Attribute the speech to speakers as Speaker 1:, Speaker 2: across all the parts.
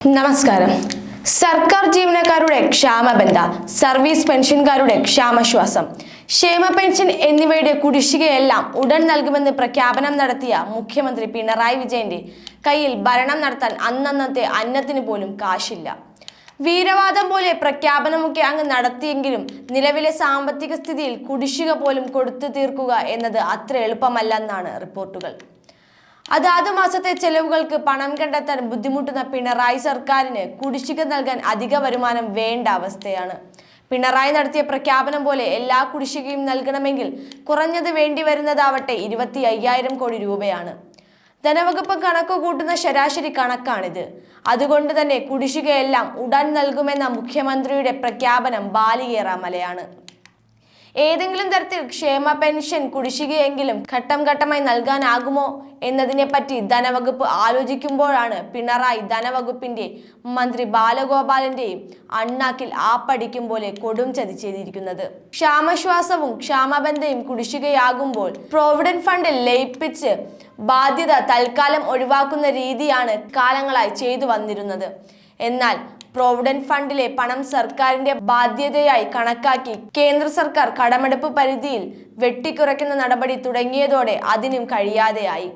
Speaker 1: നമസ്കാരം. സർക്കാർ ജീവനക്കാരുടെ ക്ഷാമബന്ധ, സർവീസ് പെൻഷൻകാരുടെ ക്ഷാമശ്വാസം, ക്ഷേമ പെൻഷൻ എന്നിവയുടെ കുടിശ്ശികയെല്ലാം ഉടൻ നൽകുമെന്ന് പ്രഖ്യാപനം നടത്തിയ മുഖ്യമന്ത്രി പിണറായി വിജയന്റെ കയ്യിൽ ഭരണം നടത്താൻ അന്നന്നത്തെ അന്നത്തിന് പോലും കാശില്ല. വീരവാദം പോലെ പ്രഖ്യാപനമൊക്കെ അങ്ങ് നടത്തിയെങ്കിലും നിലവിലെ സാമ്പത്തിക സ്ഥിതിയിൽ കുടിശ്ശിക പോലും കൊടുത്തു തീർക്കുക എന്നത് അത്ര എളുപ്പമല്ലെന്നാണ് റിപ്പോർട്ടുകൾ. അതാത് മാസത്തെ ചെലവുകൾക്ക് പണം കണ്ടെത്താൻ ബുദ്ധിമുട്ടുന്ന പിണറായി സർക്കാരിന് കുടിശ്ശിക നൽകാൻ അധിക വരുമാനം വേണ്ട അവസ്ഥയാണ്. പിണറായി നടത്തിയ പ്രഖ്യാപനം പോലെ എല്ലാ കുടിശ്ശികയും നൽകണമെങ്കിൽ കുറഞ്ഞത് വേണ്ടി വരുന്നതാവട്ടെ 25,000 കോടി രൂപയാണ്. ധനവകുപ്പ് കണക്കു കൂട്ടുന്ന ശരാശരി കണക്കാണിത്. അതുകൊണ്ട് തന്നെ കുടിശ്ശികയെല്ലാം ഉടൻ നൽകുമെന്ന മുഖ്യമന്ത്രിയുടെ പ്രഖ്യാപനം ബാലികേറ മലയാണ്. ഏതെങ്കിലും തരത്തിൽ ക്ഷേമ പെൻഷൻ കുടിശ്ശികയെങ്കിലും ഘട്ടം ഘട്ടമായി നൽകാനാകുമോ എന്നതിനെപ്പറ്റി ധനവകുപ്പ് ആലോചിക്കുമ്പോഴാണ് പിണറായി ധനവകുപ്പിന്റെ മന്ത്രി ബാലഗോപാലിന്റെയും അണ്ണാക്കിൽ ആപ്പടിക്കും പോലെ കൊടും ചതി ചെയ്തിരിക്കുന്നത്. ക്ഷാമശ്വാസവും ക്ഷാമബന്ധയും കുടിശ്ശികയാകുമ്പോൾ പ്രോവിഡന്റ് ഫണ്ടിൽ ലയിപ്പിച്ച് ബാധ്യത തൽക്കാലം ഒഴിവാക്കുന്ന രീതിയാണ് കാലങ്ങളായി ചെയ്തു വന്നിരുന്നത്. എന്നാൽ പ്രോവിഡന്റ് ഫണ്ടിലെ പണം സർക്കാരിന്റെ ബാധ്യതയായി കണക്കാക്കി കേന്ദ്ര സർക്കാർ കടമെടുപ്പ് പരിധിയിൽ വെട്ടിക്കുറയ്ക്കുന്ന നടപടി തുടങ്ങിയതോടെ അതിനും കഴിയാതെയായി.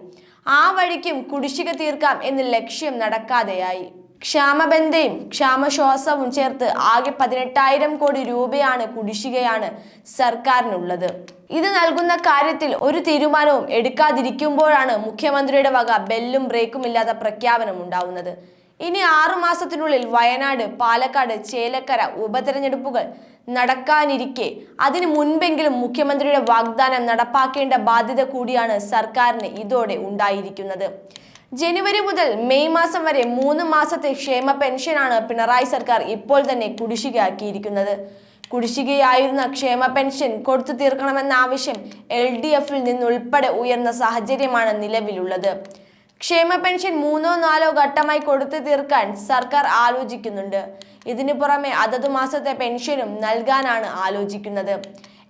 Speaker 1: ആ വഴിക്കും കുടിശ്ശിക തീർക്കാം എന്ന ലക്ഷ്യം നടക്കാതെയായി. ക്ഷാമബന്ധയും ക്ഷാമശ്വാസവും ചേർത്ത് ആകെ 18,000 കോടി രൂപയാണ് കുടിശ്ശികയാണ് സർക്കാരിനുള്ളത്. ഇത് നൽകുന്ന കാര്യത്തിൽ ഒരു തീരുമാനവും എടുക്കാതിരിക്കുമ്പോഴാണ് മുഖ്യമന്ത്രിയുടെ വക ബെല്ലും ബ്രേക്കും ഇല്ലാത്ത പ്രഖ്യാപനം ഉണ്ടാവുന്നത്. ഇനി 6 മാസത്തിനുള്ളിൽ വയനാട്, പാലക്കാട്, ചേലക്കര ഉപതെരഞ്ഞെടുപ്പുകൾ നടക്കാനിരിക്കെ അതിനു മുൻപെങ്കിലും മുഖ്യമന്ത്രിയുടെ വാഗ്ദാനം നടപ്പാക്കേണ്ട ബാധ്യത കൂടിയാണ് സർക്കാരിന് ഇതോടെ ഉണ്ടായിരിക്കുന്നത്. ജനുവരി മുതൽ മെയ് മാസം വരെ 3 മാസത്തെ ക്ഷേമ പെൻഷനാണ് പിണറായി സർക്കാർ ഇപ്പോൾ തന്നെ കുടിശ്ശികയാക്കിയിരിക്കുന്നത്. കുടിശ്ശികയായിരുന്ന ക്ഷേമ പെൻഷൻ കൊടുത്തു തീർക്കണമെന്ന ആവശ്യം LDF-ൽ നിന്നുൾപ്പെടെ ഉയർന്ന സാഹചര്യമാണ് നിലവിലുള്ളത്. ക്ഷേമ പെൻഷൻ 3-4 ഘട്ടമായി കൊടുത്തു തീർക്കാൻ സർക്കാർ ആലോചിക്കുന്നുണ്ട്. ഇതിനു പുറമെ അതത് മാസത്തെ പെൻഷനും നൽകാനാണ് ആലോചിക്കുന്നത്.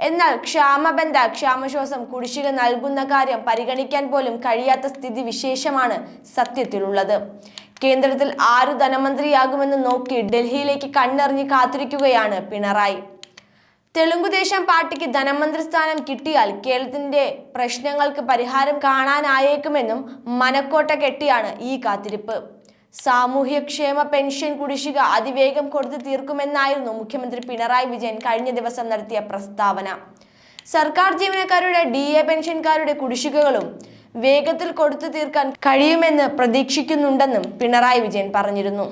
Speaker 1: എന്നാൽ ക്ഷാമബന്ധ, ക്ഷാമശ്വാസം കുടിശ്ശിക നൽകുന്ന കാര്യം പരിഗണിക്കാൻ പോലും കഴിയാത്ത സ്ഥിതി വിശേഷമാണ് സത്യത്തിലുള്ളത്. കേന്ദ്രത്തിൽ ആര് ധനമന്ത്രിയാകുമെന്ന് നോക്കി ഡൽഹിയിലേക്ക് കണ്ണെറിഞ്ഞ് കാത്തിരിക്കുകയാണ് പിണറായി. തെലുങ്കുദേശം പാർട്ടിക്ക് ധനമന്ത്രി സ്ഥാനം കിട്ടിയാൽ കേരളത്തിന്റെ പ്രശ്നങ്ങൾക്ക് പരിഹാരം കാണാനായേക്കുമെന്നും മനക്കോട്ട കെട്ടിയാണ് ഈ കാത്തിരിപ്പ്. സാമൂഹ്യക്ഷേമ പെൻഷൻ കുടിശ്ശിക അതിവേഗം കൊടുത്തു തീർക്കുമെന്നായിരുന്നു മുഖ്യമന്ത്രി പിണറായി വിജയൻ കഴിഞ്ഞ ദിവസം നടത്തിയ പ്രസ്താവന. സർക്കാർ ജീവനക്കാരുടെ DA പെൻഷൻകാരുടെ കുടിശ്ശികകളും വേഗത്തിൽ കൊടുത്തു തീർക്കാൻ കഴിയുമെന്ന് പ്രതീക്ഷിക്കുന്നുണ്ടെന്നും പിണറായി വിജയൻ പറഞ്ഞിരുന്നു.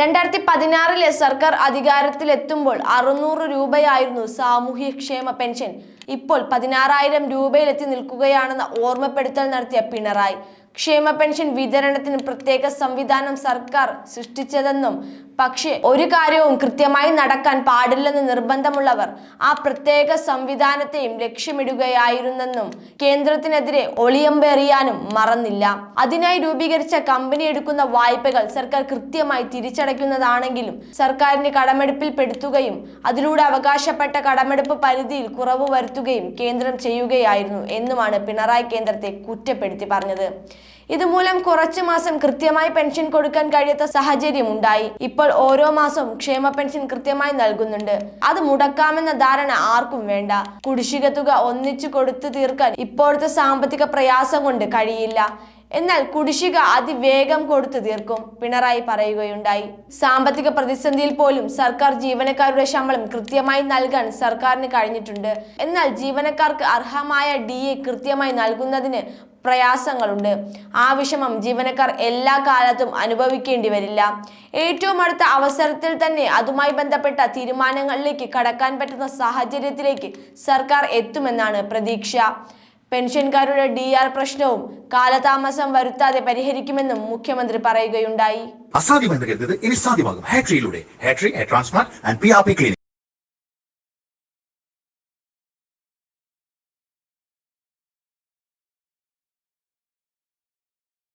Speaker 1: 2016 സർക്കാർ അധികാരത്തിലെത്തുമ്പോൾ 600 രൂപയായിരുന്നു സാമൂഹ്യക്ഷേമ പെൻഷൻ. ഇപ്പോൾ 16,000 രൂപയിലെത്തി നിൽക്കുകയാണെന്ന ഓർമ്മപ്പെടുത്തൽ നടത്തിയ പിണറായി ക്ഷേമ പെൻഷൻ വിതരണത്തിന് പ്രത്യേക സംവിധാനം സർക്കാർ സൃഷ്ടിച്ചതെന്നും പക്ഷേ ഒരു കാര്യവും കൃത്യമായി നടക്കാൻ പാടില്ലെന്ന് നിർബന്ധമുള്ളവർ ആ പ്രത്യേക സംവിധാനത്തെയും ലക്ഷ്യമിടുകയായിരുന്നെന്നും കേന്ദ്രത്തിനെതിരെ ഒളിയമ്പെറിയാനും മറന്നില്ല. അതിനായി രൂപീകരിച്ച കമ്പനി എടുക്കുന്ന വായ്പകൾ സർക്കാർ കൃത്യമായി തിരിച്ചടയ്ക്കുന്നതാണെങ്കിലും സർക്കാരിന്റെ കടമെടുപ്പിൽ പെടുത്തുകയും അതിലൂടെ അവകാശപ്പെട്ട കടമെടുപ്പ് പരിധിയിൽ കുറവ് വരുത്തുകയും കേന്ദ്രം ചെയ്യുകയായിരുന്നു എന്നുമാണ് പിണറായി കേന്ദ്രത്തെ കുറ്റപ്പെടുത്തി പറഞ്ഞത്. ഇതുമൂലം കുറച്ചു മാസം കൃത്യമായി പെൻഷൻ കൊടുക്കാൻ കഴിയാത്ത സാഹചര്യം ഉണ്ടായി. ഇപ്പോൾ ഓരോ മാസവും ക്ഷേമ പെൻഷൻ കൃത്യമായി നൽകുന്നുണ്ട്. അത് മുടക്കാമെന്ന ധാരണ ആർക്കും വേണ്ട. കുടിശ്ശിക തുക ഒന്നിച്ചു കൊടുത്തു തീർക്കാൻ ഇപ്പോഴത്തെ സാമ്പത്തിക പ്രയാസം കൊണ്ട് കഴിയില്ല. എന്നാൽ കുടിശ്ശിക അതിവേഗം കൊടുത്തു തീർക്കും പിണറായി പറയുകയുണ്ടായി. സാമ്പത്തിക പ്രതിസന്ധിയിൽ പോലും സർക്കാർ ജീവനക്കാരുടെ ശമ്പളം കൃത്യമായി നൽകാൻ സർക്കാരിന് കഴിഞ്ഞിട്ടുണ്ട്. എന്നാൽ ജീവനക്കാർക്ക് അർഹമായ DA കൃത്യമായി നൽകുന്നതിന് പ്രയാസങ്ങളുണ്ട്. ആ വിഷമം ജീവനക്കാർ എല്ലാ കാലത്തും അനുഭവിക്കേണ്ടി വരില്ല. ഏറ്റവും അടുത്ത അവസരത്തിൽ തന്നെ അതുമായി ബന്ധപ്പെട്ട തീരുമാനങ്ങളിലേക്ക് കടക്കാൻ പറ്റുന്ന സാഹചര്യത്തിലേക്ക് സർക്കാർ എത്തുമെന്നാണ് പ്രതീക്ഷ. പെൻഷൻകാരുടെ DR പ്രശ്നവും കാലതാമസം വരുത്താതെ പരിഹരിക്കുമെന്നും മുഖ്യമന്ത്രി പറയുകയുണ്ടായി.
Speaker 2: അസാധ്യമെന്ന് കരുതുന്നത് ഇനി സാധ്യമാകും. ഹാട്രിയിലൂടെ Hatri, hair transplant and PRP clinic.